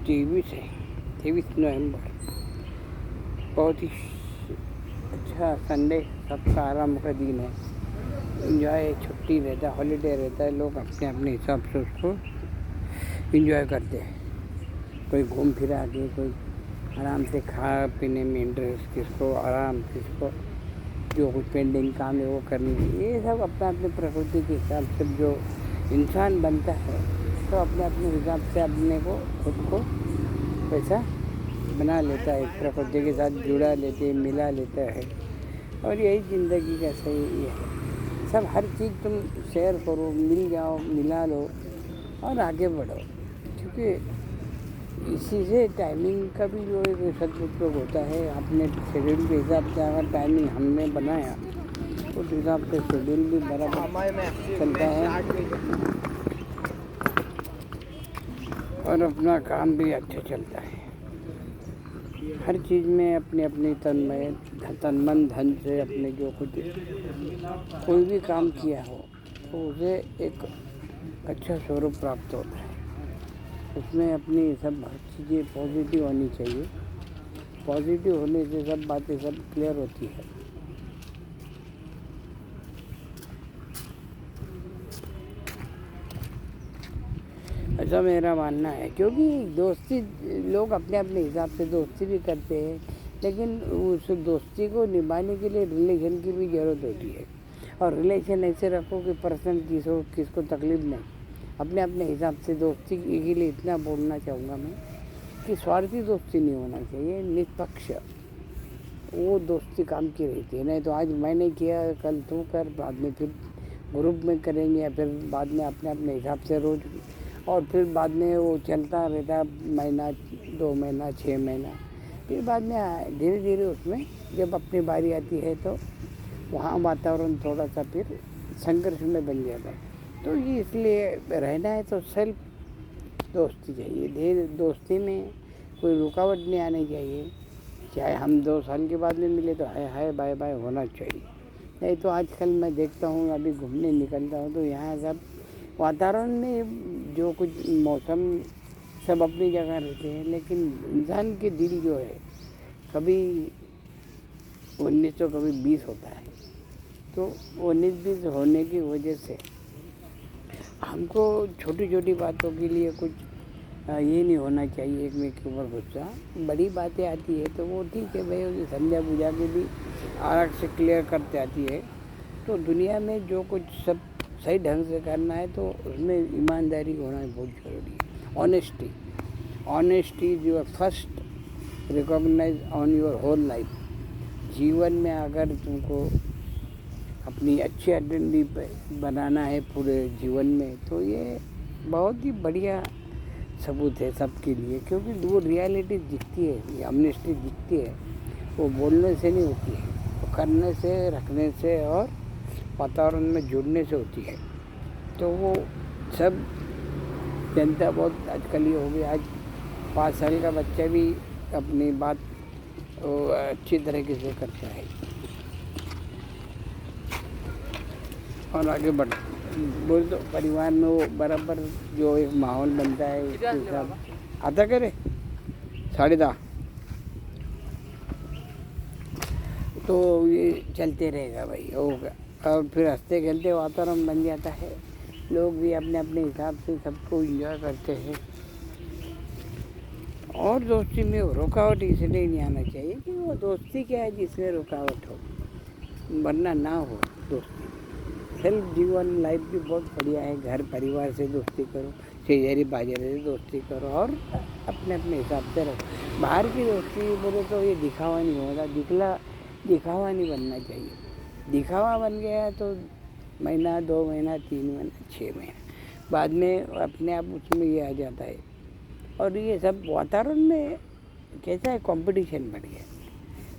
23 नवंबर, बहुत ही अच्छा संडे, सबका आराम का दिन है। इंजॉय, छुट्टी रहता है, हॉलीडे रहता है, लोग अपने अपने हिसाब से उसको इंजॉय करते हैं। कोई घूम फिरा के, कोई आराम से खा पीने में इंटरेस्ट, किसको आराम, किसको जो कुछ पेंडिंग काम है वो करनी। ये सब अपना अपने प्रकृति के हिसाब से जो इंसान बनता है तो अपने अपने हिसाब से अपने को खुद को वैसा बना लेता है, प्रकृति के साथ जुड़ा लेते, मिला लेता है। और यही ज़िंदगी का सही है। सब हर चीज़ तुम शेयर करो, मिल जाओ, मिला लो और आगे बढ़ो, क्योंकि इसी से टाइमिंग का भी जो एक सदुपयोग होता है। अपने शेड्यूल के हिसाब से अगर टाइमिंग हमने बनाया तो उस हिसाब से शेड्यूल भी बराबर चलता है और अपना काम भी अच्छा चलता है। हर चीज़ में अपने अपने तन मन धन से अपने जो कुछ कोई भी काम किया हो तो उसे एक अच्छा स्वरूप प्राप्त होता है। उसमें अपनी सब हर चीज़ें पॉजिटिव होनी चाहिए। पॉजिटिव होने से सब बातें सब क्लियर होती है। ऐसा मेरा मानना है, क्योंकि दोस्ती लोग अपने अपने हिसाब से दोस्ती भी करते हैं, लेकिन उस दोस्ती को निभाने के लिए रिलेशन की भी ज़रूरत होती है। और रिलेशन ऐसे रखो कि पर्सन किसको तकलीफ नहीं। अपने अपने हिसाब से दोस्ती के लिए इतना बोलना चाहूँगा मैं कि स्वार्थी दोस्ती नहीं होना चाहिए, निष्पक्ष वो दोस्ती काम की रहती है। नहीं तो आज मैंने किया, कल तू कर, बाद में फिर ग्रुप में करेंगे, या फिर बाद में अपने अपने हिसाब से रोज, और फिर बाद में वो चलता रहता महीना, 2 महीना, 6 महीना। फिर बाद में धीरे धीरे उसमें जब अपनी बारी आती है तो वहाँ वातावरण थोड़ा सा फिर संघर्ष में बन जाता है। तो ये इसलिए रहना है तो सेल्फ दोस्ती चाहिए। दोस्ती में कोई रुकावट नहीं आनी चाहिए। चाहे हम 2 साल के बाद में मिले तो हाय बाय बाय होना चाहिए। नहीं तो आजकल मैं देखता हूँ, अभी घूमने निकलता हूँ तो यहाँ सब वातावरण में जो कुछ मौसम सब अपनी जगह रहते हैं, लेकिन इंसान के दिल जो है कभी 19 तो कभी 20 होता है। तो 19-20 होने की वजह से हमको छोटी छोटी बातों के लिए कुछ ये नहीं होना चाहिए एक में के ऊपर गुस्सा। बड़ी बातें आती है तो वो ठीक है भाई, उसे समझा बुझा के भी आराम से क्लियर करते आती है। तो दुनिया में जो कुछ सब सही ढंग से करना है तो उसमें ईमानदारी होना बहुत ज़रूरी है। Honesty is your first recognise on your whole life. जीवन में अगर तुमको अपनी अच्छी आइडेंटिटी बनाना है पूरे जीवन में तो ये बहुत ही बढ़िया सबूत है सबके लिए, क्योंकि वो रियलिटी दिखती है, ऑनेस्टी दिखती है। वो बोलने से नहीं होती है, वो करने से, रखने से और वातावरण में जुड़ने से होती है। तो वो सब जनता बहुत आजकल ये हो गई। आज 5 साल का बच्चा भी अपनी बात अच्छी तरीके से करता है और आगे बढ़ बोल तो परिवार में वो बराबर जो एक माहौल बनता है उसके हिसाब आता करे 10:30 तो ये चलते रहेगा भाई, होगा। और फिर हंसते खेलते वातावरण बन जाता है। लोग भी अपने अपने हिसाब से सबको एंजॉय करते हैं। और दोस्ती में रुकावट इसलिए नहीं आना चाहिए कि वो दोस्ती क्या है जिसमें रुकावट हो, वरना ना हो दोस्ती। सेल्फ जीवन लाइफ भी बहुत बढ़िया है। घर परिवार से दोस्ती करो, शेजारी बाजारी से दोस्ती करो और अपने अपने हिसाब से रहो। बाहर की दोस्ती बोले तो ये दिखावा नहीं होगा, दिखावा नहीं बनना चाहिए। दिखावा बन गया तो महीना, 2 महीना, 3 महीना, 6 महीना बाद में अपने आप उसमें ये आ जाता है। और ये सब वातावरण में कैसा है, कंपटीशन बढ़ गया।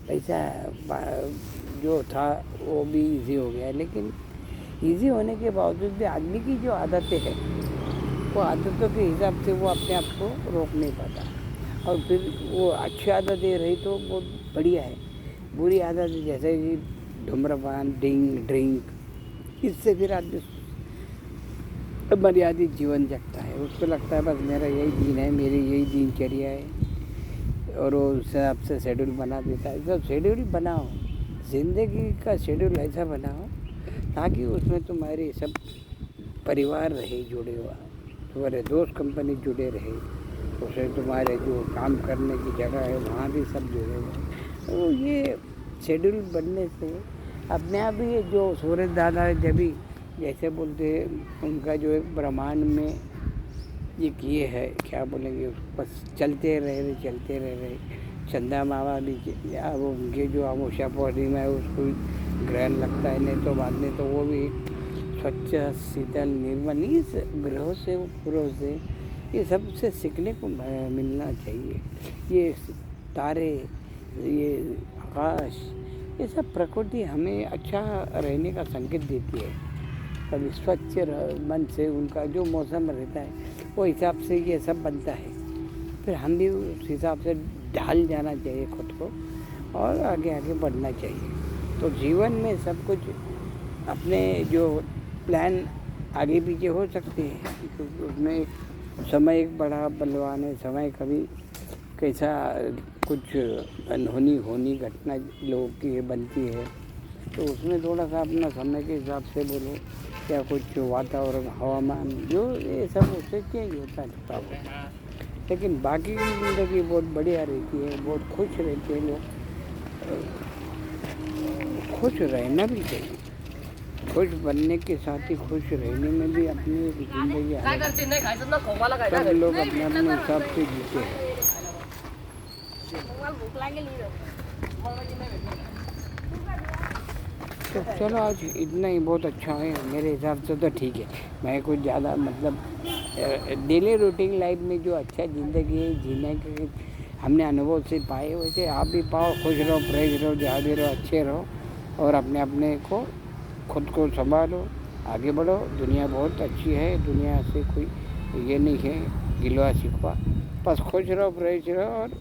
पैसा जो था वो भी इजी हो गया, लेकिन इजी होने के बावजूद भी आदमी की जो आदतें हैं वो आदतों के हिसाब से वो अपने आप को रोक नहीं पाता। और फिर वो अच्छी आदतें रही तो वो बढ़िया है। बुरी आदतें जैसे कि धूम्रपान, ड्रिंक, इससे फिर आदमी मर्यादित जीवन जगता है। उसको लगता है बस मेरा यही दिन है, मेरी यही दिनचर्या है, और वो उस हिसाब से शेड्यूल बना देता है। जब शेड्यूल बनाओ, ज़िंदगी का शेड्यूल ऐसा बनाओ ताकि उसमें तुम्हारे सब परिवार रहे जुड़े हुआ, तुम्हारे दोस्त कंपनी जुड़े रहे, उसमें तुम्हारे जो काम करने की जगह है वहाँ भी सब जुड़े हुए। तो ये शेड्यूल बनने से अपने आप ही जो सूर्य दादा जब भी जैसे बोलते हैं उनका जो एक ब्रह्मांड में ये किए है, क्या बोलेंगे उसको, बस चलते रह रहे। चंदा मामा भी अब उनके जो अमावस्या पूर्णिमा है उसको ग्रहण लगता है, नहीं तो बाद में तो वो भी स्वच्छ शीतल निर्मल इस ग्रहों से उपग्रहों से ये सबसे सीखने को मिलना चाहिए। ये तारे, ये आकाश, ये सब प्रकृति हमें अच्छा रहने का संकेत देती है। कभी स्वच्छ मन से उनका जो मौसम रहता है वो हिसाब से ये सब बनता है। फिर हम भी उस हिसाब से ढाल जाना चाहिए खुद को और आगे बढ़ना चाहिए। तो जीवन में सब कुछ अपने जो प्लान आगे पीछे हो सकते हैं, क्योंकि उसमें एक समय एक बड़ा बलवान है। समय कभी कैसा कुछ अनहोनी घटना लोगों की बनती है, तो उसमें थोड़ा सा अपना समय के हिसाब से बोलो या कुछ वातावरण हवामान जो ये सब उससे चेंज होता रहता है। लेकिन बाकी की ज़िंदगी बहुत बढ़िया रहती है, बहुत खुश रहते हैं लोग। खुश रहना भी चाहिए, खुश बनने के साथ ही खुश रहने में भी अपनी एक ज़िंदगी सब लोग अपने अपने हिसाब से जीते हैं। तो चलो आज इतना ही बहुत अच्छा है मेरे हिसाब से, तो ठीक है। मैं कुछ ज़्यादा मतलब डेली रूटीन लाइफ में जो अच्छा ज़िंदगी है जीने के हमने अनुभव से पाए, वैसे आप भी पाओ। खुश रहो, फ्रेश रहो, जहाँ रहो, अच्छे रहो और अपने को खुद को संभालो, आगे बढ़ो। दुनिया बहुत अच्छी है, दुनिया से कोई ये नहीं है गिलवा शिकवा। बस खुश रहो, फ्रेश रहो और